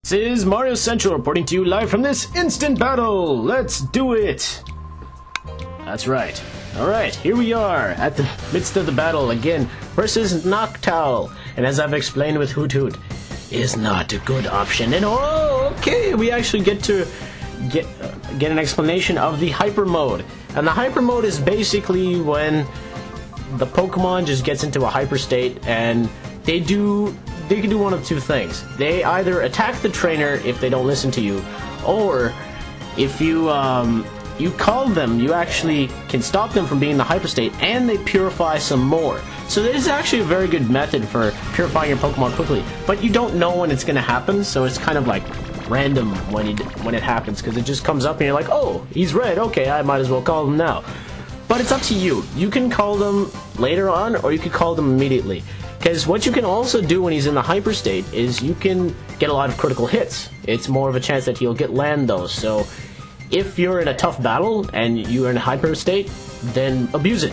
This is Mario Central reporting to you live from this instant battle. Let's do it. That's right. Alright, here we are at the midst of the battle again versus Noctowl. And as I've explained with Hoot Hoot, is not a good option. And oh, okay, we actually get to get an explanation of the hyper mode. And the hyper mode is basically when the Pokemon just gets into a hyper state and they can do one of two things. They either attack the trainer if they don't listen to you, or if you you call them, you actually can stop them from being in the hyper state, and they purify some more. So this is actually a very good method for purifying your Pokemon quickly, but you don't know when it's going to happen, so it's kind of like random when it happens, because it just comes up and you're like, oh, he's red, okay, I might as well call him now. But it's up to you. You can call them later on, or you can call them immediately. Because what you can also do when he's in the hyper state is you can get a lot of critical hits. It's more of a chance that he'll land those. So if you're in a tough battle and you're in a hyper state, then abuse it.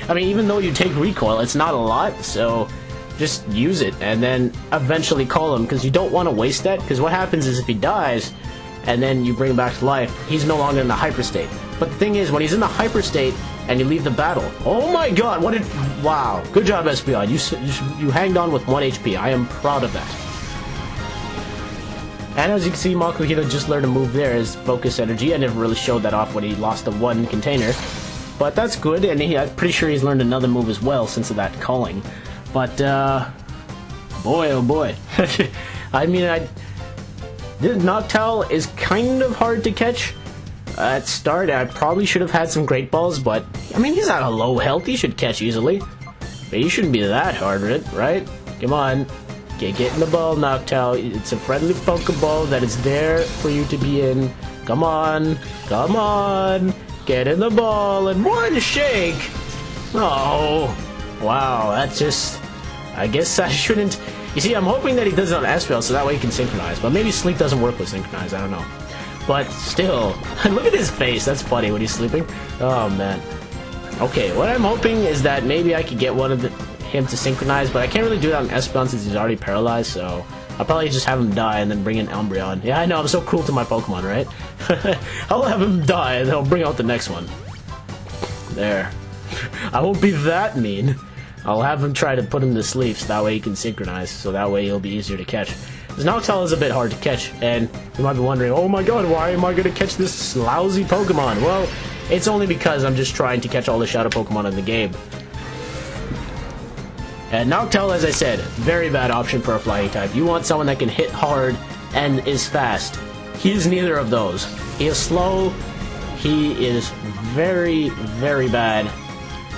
I mean, even though you take recoil, it's not a lot, so just use it and then eventually call him, because you don't want to waste that, because what happens is if he dies and then you bring him back to life, he's no longer in the hyper state. But the thing is, when he's in the hyper state and you leave the battle, oh my god, wow, good job Espeon, you hanged on with 1 HP, I am proud of that. And as you can see, Makuhita just learned a move there, his focus energy. I never really showed that off when he lost the one container, but that's good, and I'm pretty sure he's learned another move as well since of that calling. But boy oh boy. I mean, this Noctowl is kind of hard to catch. At start, I probably should have had some Great Balls, but I mean, he's at a low health, he should catch easily. But he shouldn't be that hard, right? Come on, get in the ball, Noctowl. It's a friendly Pokeball that is there for you to be in. Come on, get in the ball, and one shake! Oh, wow, that's just... I guess I shouldn't... You see, I'm hoping that he does it on Espeon, so that way he can synchronize. But maybe Sleep doesn't work with synchronize, I don't know. But still, look at his face, that's funny when he's sleeping. Oh man. Okay, what I'm hoping is that maybe I could get him to synchronize, but I can't really do that on Espeon since he's already paralyzed, so I'll probably just have him die and then bring in Umbreon. Yeah, I know, I'm so cruel to my Pokemon, right? I'll have him die and then I'll bring out the next one. There. I won't be that mean. I'll have him try to put him to sleep so that way he can synchronize, so that way he'll be easier to catch. This Noctowl is a bit hard to catch, and you might be wondering, oh my god, why am I going to catch this lousy Pokemon? Well, it's only because I'm just trying to catch all the Shadow Pokemon in the game. And Noctowl, as I said, very bad option for a flying type. You want someone that can hit hard and is fast. He is neither of those. He is slow, he is very, very bad.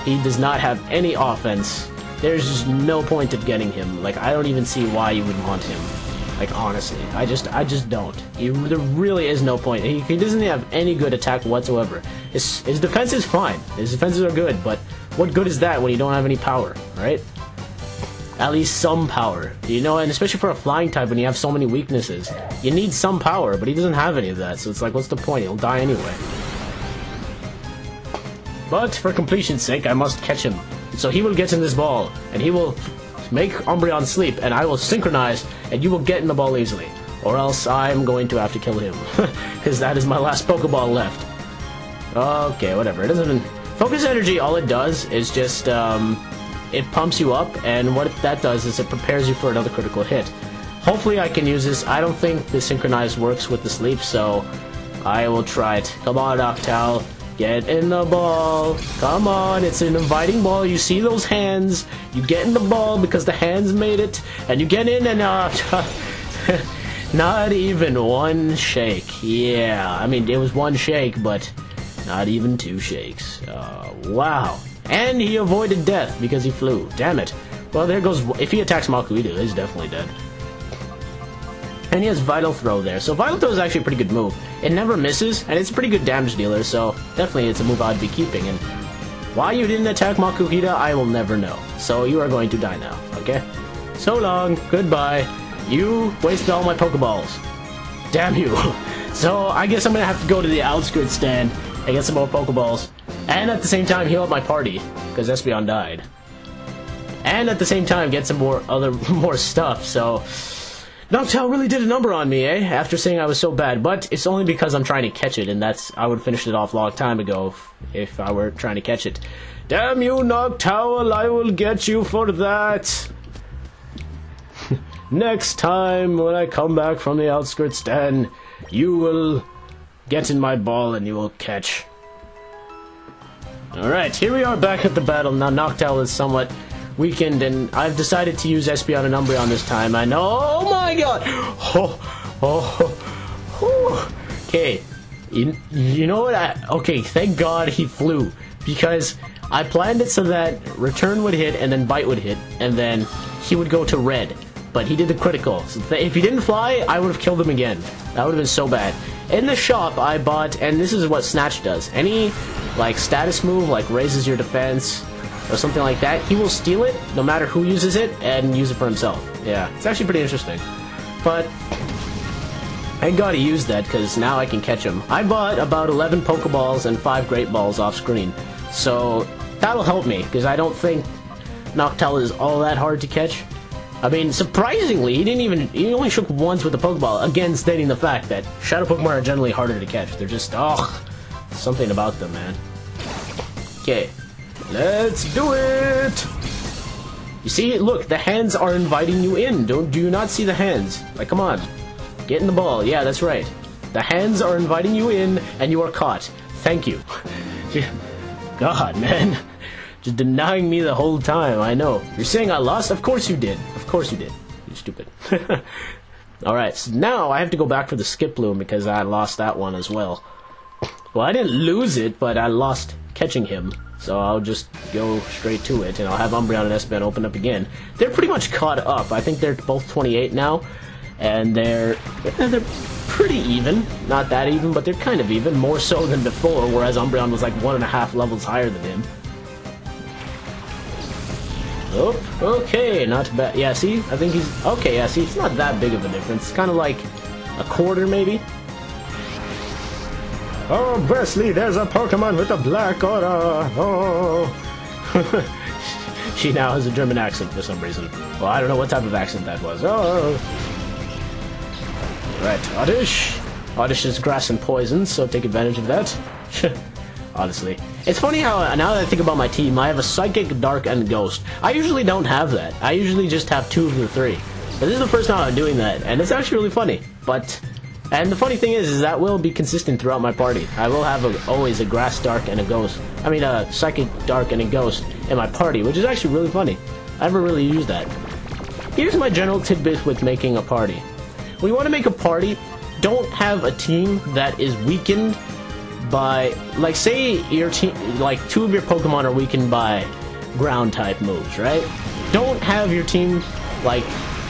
He does not have any offense. There's just no point of getting him. Like, I don't even see why you would want him. Like, honestly, I just don't. There really is no point. He doesn't have any good attack whatsoever. His defense is fine. His defenses are good, but what good is that when you don't have any power, right? At least some power, you know, and especially for a flying type when you have so many weaknesses. You need some power, but he doesn't have any of that, so it's like, what's the point? He'll die anyway. But for completion's sake, I must catch him. So he will get in this ball, and he will make Umbreon sleep, and I will synchronize, and you will get in the ball easily. Or else I'm going to have to kill him. Because that is my last Pokeball left. Okay, whatever. It doesn't even... Focus Energy, all it does is just, it pumps you up, and what that does is it prepares you for another critical hit. Hopefully I can use this. I don't think the synchronize works with the sleep, so I will try it. Come on, Noctowl. Get in the ball. Come on, it's an inviting ball. You see those hands. You get in the ball because the hands made it. And you get in and not even one shake. Yeah, I mean, it was one shake, but not even two shakes. Wow. And he avoided death because he flew. Damn it. Well, there goes... If he attacks Makuhita, he's definitely dead. And he has Vital Throw there. So Vital Throw is actually a pretty good move. It never misses, and it's a pretty good damage dealer, so definitely it's a move I'd be keeping. And why you didn't attack Makuhita, I will never know. So you are going to die now, okay? So long, goodbye. You wasted all my Pokeballs. Damn you. So I guess I'm going to have to go to the outskirts stand and get some more Pokeballs. And at the same time heal up my party, because Espeon died. And at the same time get some more stuff, so... Noctowl really did a number on me, eh? After saying I was so bad, but it's only because I'm trying to catch it, and I would have finished it off a long time ago if I were trying to catch it. Damn you, Noctowl, I will get you for that! Next time, when I come back from the outskirts den, you will get in my ball and you will catch. Alright, here we are back at the battle. Now Noctowl is somewhat weakened, and I've decided to use Espeon and Umbreon this time. I know. Oh my god! Okay, you know what? Okay, thank God he flew, because I planned it so that Return would hit and then Bite would hit, and then he would go to red. But he did the critical. So if he didn't fly, I would have killed him again. That would have been so bad. In the shop, I bought, and this is what Snatch does. Any like status move, like raises your defense or something like that, he will steal it, no matter who uses it, and use it for himself. Yeah, it's actually pretty interesting. But I gotta use that, because now I can catch him. I bought about 11 Pokeballs and 5 Great Balls off screen. So that'll help me, because I don't think Noctowl is all that hard to catch. I mean, surprisingly, he only shook once with the Pokeball, again stating the fact that Shadow Pokemon are generally harder to catch. They're just, something about them, man. Okay, let's do it! You see, look, the hands are inviting you in. Do you not see the hands? Like, come on. Get in the ball. Yeah, that's right. The hands are inviting you in, and you are caught. Thank you. God, man. Just denying me the whole time, I know. You're saying I lost? Of course you did. Of course you did. You stupid. Alright, so now I have to go back for the Skip Bloom because I lost that one as well. Well, I didn't lose it, but I lost catching him. So I'll just go straight to it, and I'll have Umbreon and Espeon open up again. They're pretty much caught up. I think they're both 28 now, and they're pretty even. Not that even, but they're kind of even. More so than before, whereas Umbreon was like 1.5 levels higher than him. Oh, okay, not bad. Yeah, see? I think he's... Okay, yeah, see? It's not that big of a difference. It's kind of like a quarter, maybe. Oh, Wesley, there's a Pokemon with a black aura. Oh. She now has a German accent for some reason. Well, I don't know what type of accent that was. Oh. Right, Oddish. Oddish is grass and poison, so take advantage of that. Honestly. It's funny how, now that I think about my team, I have a Psychic, Dark, and Ghost. I usually don't have that. I usually just have 2 of the 3. But this is the first time I'm doing that, and it's actually really funny. And the funny thing is that will be consistent throughout my party. I will have always a Grass Dark and a Ghost. I mean, a Psychic Dark and a Ghost in my party, which is actually really funny. I never really used that. Here's my general tidbit with making a party. When you want to make a party, don't have a team that is weakened by, like, say your team, like 2 of your Pokemon are weakened by ground type moves, right? Don't have your team, like,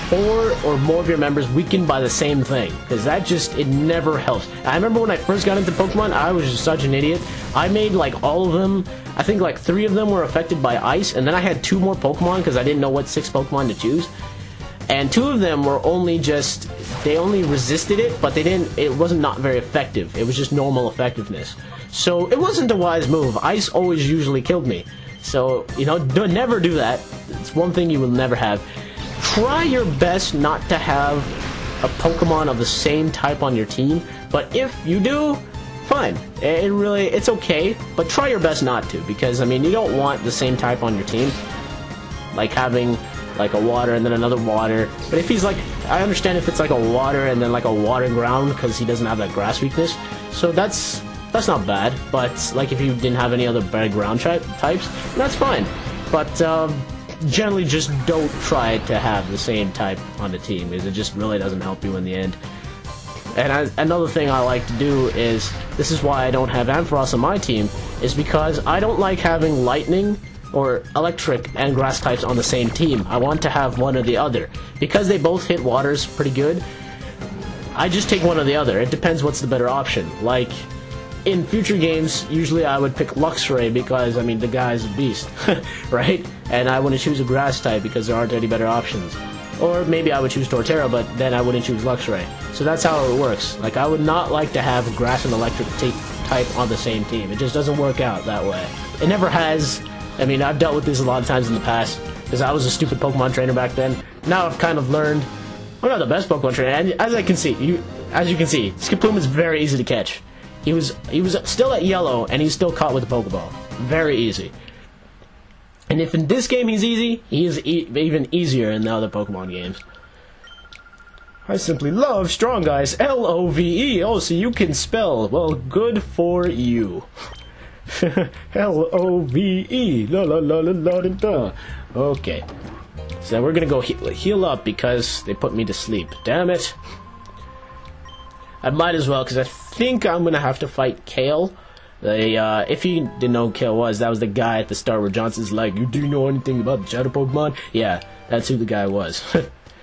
4 or more of your members weakened by the same thing, because that just, it never helps. I remember when I first got into Pokemon, I was just such an idiot. I made, like, all of them, I think, like, 3 of them were affected by ice, and then I had 2 more Pokemon, because I didn't know what 6 Pokemon to choose. And 2 of them were only just, they only resisted it, but they didn't, it wasn't not very effective. It was just normal effectiveness. So it wasn't a wise move. Ice always usually killed me. So, you know, never do that. It's one thing you will never have. Try your best not to have a Pokemon of the same type on your team, but if you do, fine. It's okay, but try your best not to, because, I mean, you don't want the same type on your team. Like having like a water and then another water. But if he's like, I understand if it's like a water and then like a water ground because he doesn't have that grass weakness. So that's not bad. But like if you didn't have any other bad ground types, that's fine. But generally just don't try to have the same type on the team, because it just really doesn't help you in the end. And another thing I like to do is, this is why I don't have Ampharos on my team, is because I don't like having lightning or electric and grass types on the same team. I want to have one or the other. Because they both hit waters pretty good, I just take one or the other. It depends what's the better option. Like, in future games, usually I would pick Luxray because, I mean, the guy's a beast, right? And I wouldn't choose a grass type because there aren't any better options. Or maybe I would choose Torterra, but then I wouldn't choose Luxray. So that's how it works. Like, I would not like to have grass and electric type on the same team. It just doesn't work out that way. It never has. I mean, I've dealt with this a lot of times in the past, because I was a stupid Pokemon trainer back then. Now I've kind of learned I'm not the best Pokemon trainer, and as you can see, Skiploom is very easy to catch. He was still at yellow, and he's still caught with a Pokeball. Very easy. And if in this game he's easy, he is even easier in the other Pokemon games. I simply love strong guys. L-O-V-E. Oh, so you can spell. Well, good for you. L-O-V-E. La la la la la da. Okay. So we're gonna go heal up because they put me to sleep. Damn it. I might as well, because I think I'm gonna have to fight Kale. If you didn't know who Kale was, that was the guy at the start where Johnson's like, "You do know anything about the Shadow Pokemon?" Yeah, that's who the guy was.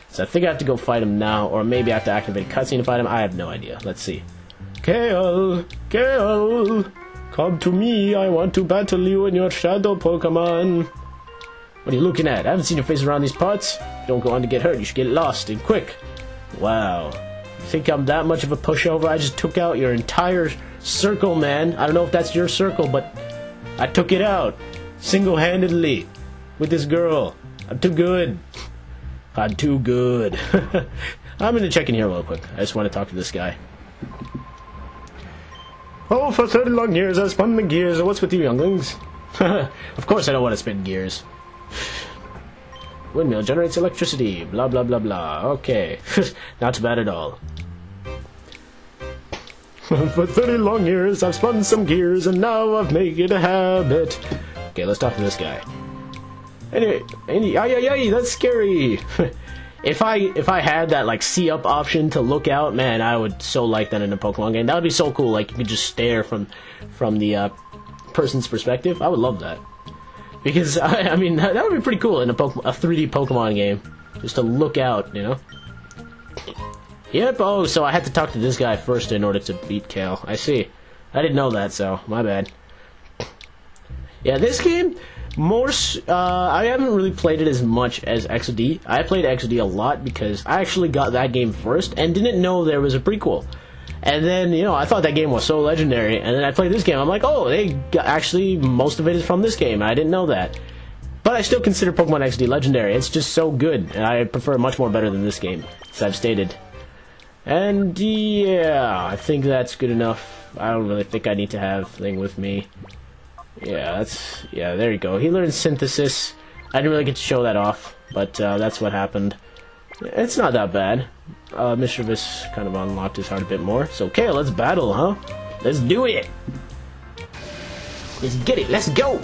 So I think I have to go fight him now, or maybe I have to activate a cutscene to fight him. I have no idea. Let's see. Kale! Kale! Come to me, I want to battle you and your Shadow Pokemon. What are you looking at? I haven't seen your face around these parts. Don't go on to get hurt, you should get lost, and quick. Wow. You think I'm that much of a pushover? I just took out your entire circle, man. I don't know if that's your circle, but I took it out. Single-handedly. With this girl. I'm too good. I'm too good. I'm gonna check in here real quick. I just want to talk to this guy. Oh, for 30 long years I've spun the gears. What's with you younglings? Of course I don't want to spin gears. Windmill generates electricity. Blah blah blah blah. Okay. Not too bad at all. For 30 long years I've spun some gears and now I've made it a habit. Okay, let's talk to this guy. Anyway, that's scary. If I had that like see up option to look out, man, I would so like that in a Pokemon game. That would be so cool. Like you could just stare from the person's perspective. I would love that because I mean that would be pretty cool in a 3D Pokemon game, just to look out, you know. Yep. Oh, so I had to talk to this guy first in order to beat Kale. I see. I didn't know that, so my bad. Yeah, this game. I haven't really played it as much as XD. I played XD a lot because I actually got that game first and didn't know there was a prequel. And then, you know, I thought that game was so legendary, and then I played this game. I'm like, oh, actually, most of it is from this game. I didn't know that. But I still consider Pokemon XD legendary. It's just so good, and I prefer it much more better than this game, as I've stated. And yeah, I think that's good enough. I don't really think I need to have thing with me. Yeah, there you go. He learned synthesis. I didn't really get to show that off, but that's what happened. It's not that bad. Mischievous kind of unlocked his heart a bit more. So, okay, let's battle, huh? Let's do it! Let's get it, let's go!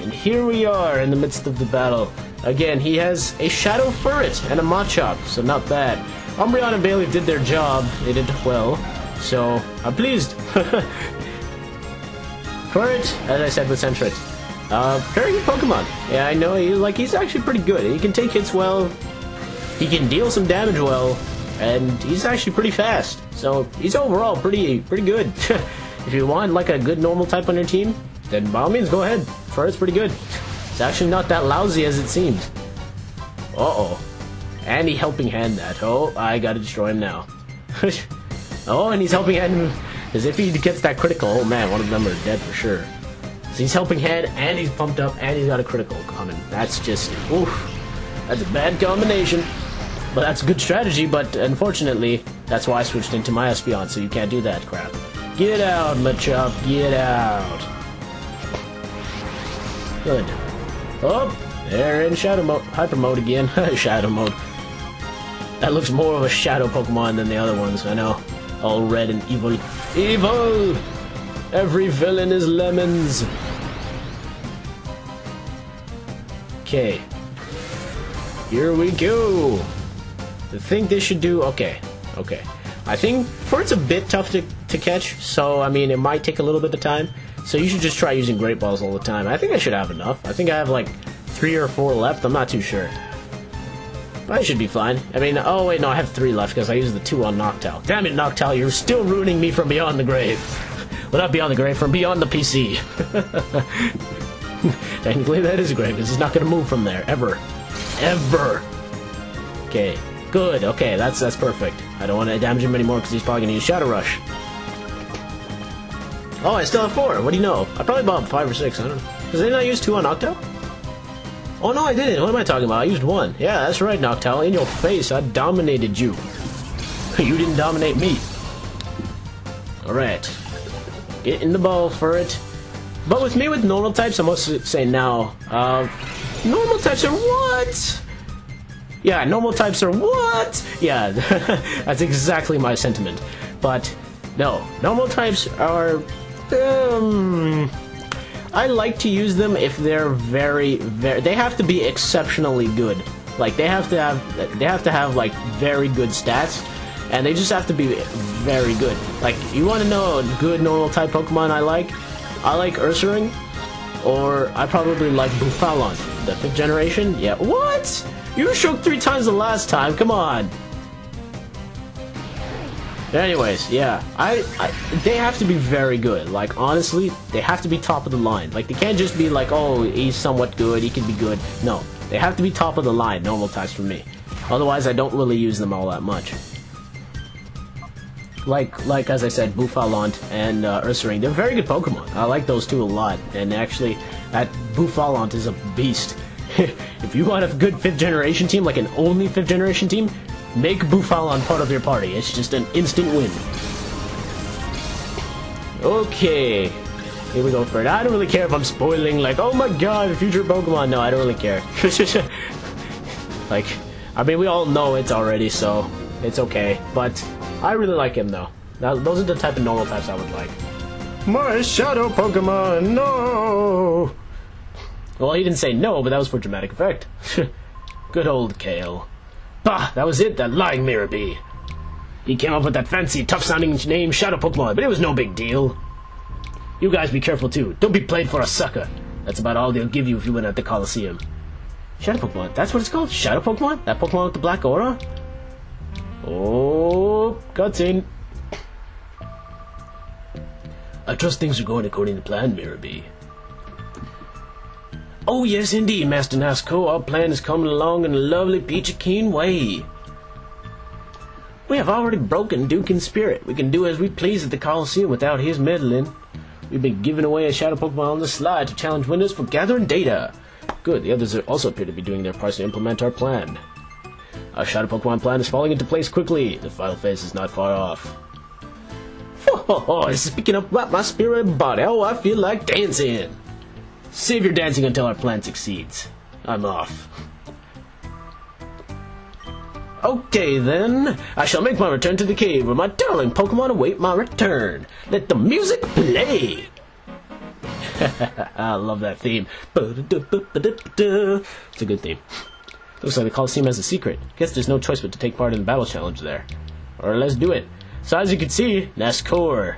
And here we are in the midst of the battle. Again, he has a Shadow Furret and a Machop, so not bad. Umbreon and Bailey did their job. They did well, so I'm pleased. Furret, as I said with Sentret. Very good Pokemon. Yeah, I know, he's actually pretty good. He can take hits well, he can deal some damage well, and he's actually pretty fast. So, he's overall pretty good. If you want, like, a good normal type on your team, then by all means, go ahead. Furret's pretty good. It's actually not that lousy as it seems. Uh-oh. And he helping hand that. Oh, I gotta destroy him now. Oh, and he's helping hand him. Because if he gets that critical, oh man, one of them are dead for sure. So he's helping hand, and he's pumped up, and he's got a critical coming. That's just, oof. That's a bad combination. But that's a good strategy, but unfortunately, that's why I switched into my Espeon, so you can't do that crap. Get out, Machop, get out. Good. Oh, they're in Shadow Mode, Hyper Mode again. Shadow Mode. That looks more of a Shadow Pokemon than the other ones, I know. All red and evil. Evil! Every villain is lemons. Okay. Here we go. I think they should do... Okay. I think Furret's a bit tough to catch, so, I mean, it might take a little bit of time. So you should just try using Great Balls all the time. I think I should have enough. I think I have, like, 3 or 4 left. I'm not too sure. I should be fine. I mean, oh wait, no, I have 3 left because I used the 2 on Noctowl. Damn it, Noctowl, you're still ruining me from beyond the grave. Well, not beyond the grave, from beyond the PC. Technically, that is a grave, because he's not going to move from there, ever. Ever! Okay, good, okay, that's perfect. I don't want to damage him anymore because he's probably going to use Shadow Rush. Oh, I still have 4, what do you know? I probably bought 5 or 6, I don't know. Does they not use 2 on Noctowl? Oh no, I didn't. What am I talking about? I used one. Yeah, that's right, Noctowl. In your face, I dominated you. You didn't dominate me. Alright. Get in the ball for it. But with me, with normal types, I must say now, normal types are what? Yeah, normal types are what? Yeah, that's exactly my sentiment. But, no, normal types are, I like to use them if they're very, they have to be exceptionally good. Like, they have to have, like, very good stats, and they just have to be very good. Like, you want to know a good normal type Pokemon I like? I like Ursaring, or I probably like Bufalon, the 5th generation. Yeah, what? You shook 3 times the last time, come on! Anyways, yeah, they have to be very good. Like, honestly, they have to be top of the line. Like, they can't just be like, oh, he's somewhat good, he can be good. No, they have to be top of the line, normal types for me. Otherwise, I don't really use them all that much. Like as I said, Bufalon and Ursaring, they're very good Pokemon. I like those two a lot. And actually, that Bufalon is a beast. If you want a good 5th generation team, like an only 5th generation team, make Bufalon part of your party. It's just an instant win. Okay, here we go for it. I don't really care if I'm spoiling, like, oh my god, future Pokemon. No, I don't really care. Like, I mean, we all know it already, so it's okay. But I really like him, though. Now, those are the type of normal types I would like. My shadow Pokemon, no! Well, he didn't say no, but that was for dramatic effect. Good old Kale. Bah, that was it, that lying Mirror Bee. He came up with that fancy, tough-sounding name, Shadow Pokemon, but it was no big deal. You guys be careful, too. Don't be played for a sucker. That's about all they'll give you if you win at the Colosseum. Shadow Pokemon, that's what it's called? Shadow Pokemon? That Pokemon with the black aura? Oh, cutscene. I trust things are going according to plan, Mirror Bee. Oh yes, indeed, Master Nasco. Our plan is coming along in a lovely, peachy keen way. We have already broken Dukin's spirit. We can do as we please at the Colosseum without his meddling. We've been giving away a Shadow Pokemon on the slide to challenge winners for gathering data. Good, the others also appear to be doing their parts to implement our plan. Our Shadow Pokemon plan is falling into place quickly. The final phase is not far off. Speaking of my spirit and body, oh, I feel like dancing. Save your dancing until our plan succeeds. I'm off. Okay then, I shall make my return to the cave where my darling Pokemon await my return. Let the music play! I love that theme. It's a good theme. Looks like the Colosseum has a secret. Guess there's no choice but to take part in the battle challenge there. Or let's do it. So as you can see, Nascor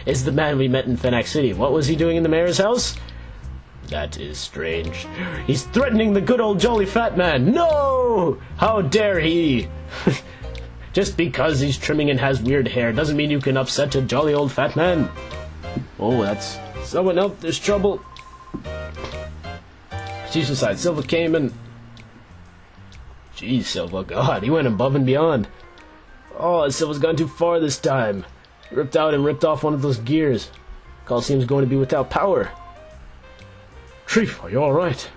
is the man we met in Fenac City. What was he doing in the mayor's house? That is strange. He's threatening the good old jolly fat man. No! How dare he? Just because he's trimming and has weird hair doesn't mean you can upset a jolly old fat man. Oh, that's someone else. There's trouble. Chief's aside, Silva came and... Jeez, Silva, God, he went above and beyond. Oh, Silva's gone too far this time. Ripped out and ripped off one of those gears. Colosseum's going to be without power. Treef, are you alright?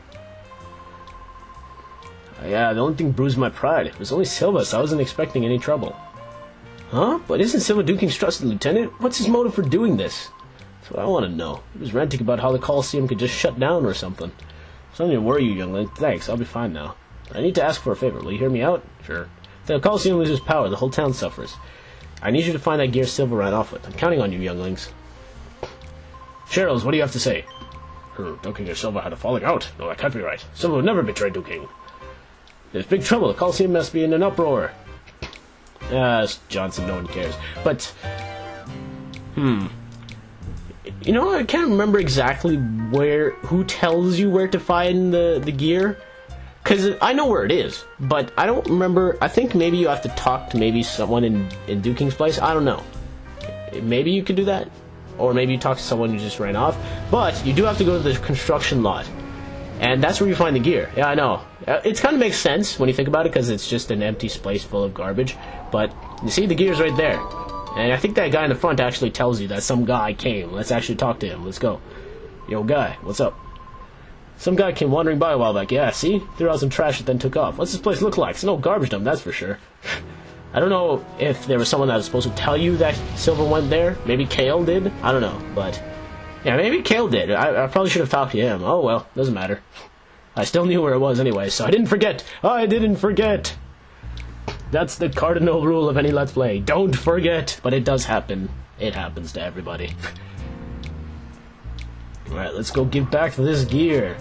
Yeah, the only thing bruised my pride. It was only Silva, so I wasn't expecting any trouble. Huh? But isn't Silva Duking's trusted lieutenant? What's his motive for doing this? That's what I want to know. He was ranting about how the Colosseum could just shut down or something. Something to worry you, youngling. Thanks, I'll be fine now. I need to ask for a favor. Will you hear me out? Sure. If the Colosseum loses power, the whole town suffers. I need you to find that gear Silva ran off with. I'm counting on you, younglings. Cheryls, what do you have to say? Duking and Silva had a falling out. No, that can't be right. Silva would never betray Duking. There's big trouble. The Colosseum must be in an uproar. Johnson, no one cares. But, you know, I can't remember exactly who tells you where to find the gear. Because I know where it is, but I don't remember. I think maybe you have to talk to maybe someone in Duking's place. I don't know. Maybe you could do that. Or maybe you talk to someone who just ran off. But you do have to go to the construction lot. And that's where you find the gear. Yeah, I know. It kind of makes sense when you think about it, because it's just an empty space full of garbage. But, you see, the gear's right there. And I think that guy in the front actually tells you that some guy came. Let's actually talk to him. Let's go. Yo, guy, what's up? Some guy came wandering by a while back. Yeah, see? Threw out some trash and then took off. What's this place look like? It's no garbage dump, that's for sure. I don't know if there was someone that was supposed to tell you that Silva went there. Maybe Kale did. I don't know, but... yeah, maybe Kale did. I probably should have talked to him. Oh well, doesn't matter. I still knew where it was anyway, so I didn't forget. I didn't forget. That's the cardinal rule of any Let's Play. Don't forget. But it does happen. It happens to everybody. Alright, let's go give back this gear.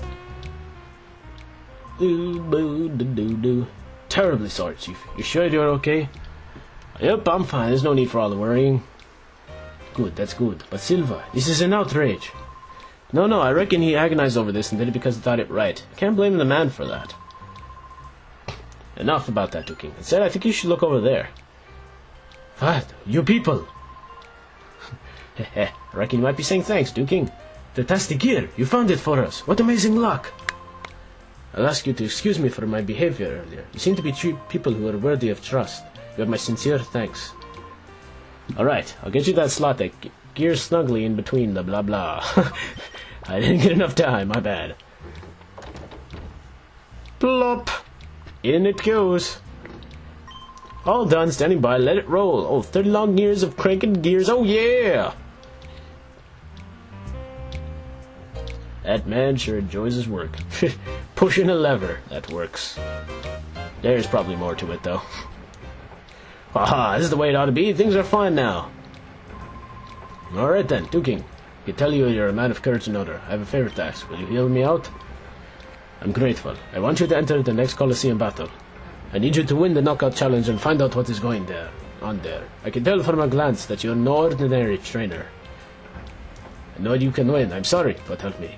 Terribly sorry, Chief. You sure you're okay? Yep, I'm fine. There's no need for all the worrying. Good, that's good. But Silva, this is an outrage. No, I reckon he agonized over this and did it because he thought it right. Can't blame the man for that. Enough about that, Duking. Instead, I think you should look over there. What? You people? Heh, I reckon you might be saying thanks, Duking. That's the gear. You found it for us. What amazing luck. I'll ask you to excuse me for my behavior earlier. You seem to be people who are worthy of trust. You have my sincere thanks. Alright, I'll get you that slot that gears snugly in between the blah blah. I didn't get enough time, my bad. Plop! In it goes. All done, standing by, let it roll. Oh, 30 long years of cranking gears, oh yeah! That man sure enjoys his work. Pushing a lever, that works. There's probably more to it, though. Haha, this is the way it ought to be. Things are fine now. Alright then, Duking. I can tell you're a man of courage and honor. I have a favor to ask. Will you heal me out? I'm grateful. I want you to enter the next Colosseum battle. I need you to win the knockout challenge and find out what is going on there. I can tell from a glance that you're no ordinary trainer. I know you can win. I'm sorry, but help me.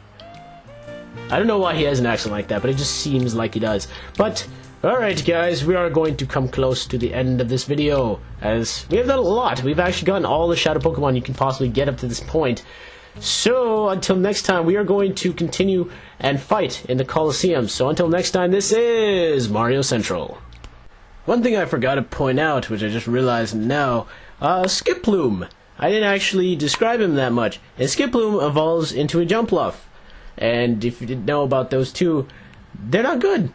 I don't know why he has an accent like that, but it just seems like he does. But, alright guys, we are going to come close to the end of this video, as we have done a lot. We've actually gotten all the Shadow Pokemon you can possibly get up to this point. So, until next time, we are going to continue and fight in the Colosseum. So, until next time, this is Mario Central. One thing I forgot to point out, which I just realized now, Skiploom. I didn't actually describe him that much. And Skiploom evolves into a Jumpluff. And if you didn't know about those two, they're not good.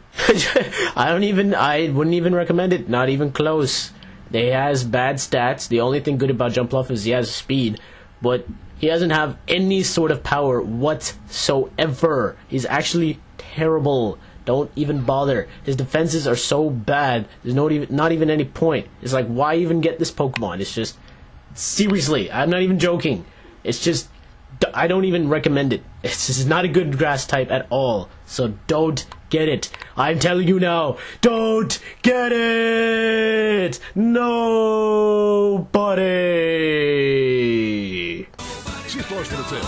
I wouldn't even recommend it. Not even close. He has bad stats. The only thing good about Jumpluff is he has speed. But he doesn't have any sort of power whatsoever. He's actually terrible. Don't even bother. His defenses are so bad. There's not even any point. It's like, why even get this Pokemon? It's just, seriously, I'm not even joking. It's just, I don't even recommend it. This is not a good grass type at all. So don't get it. I'm telling you now. Don't get it. Nobody. She scores for the tip.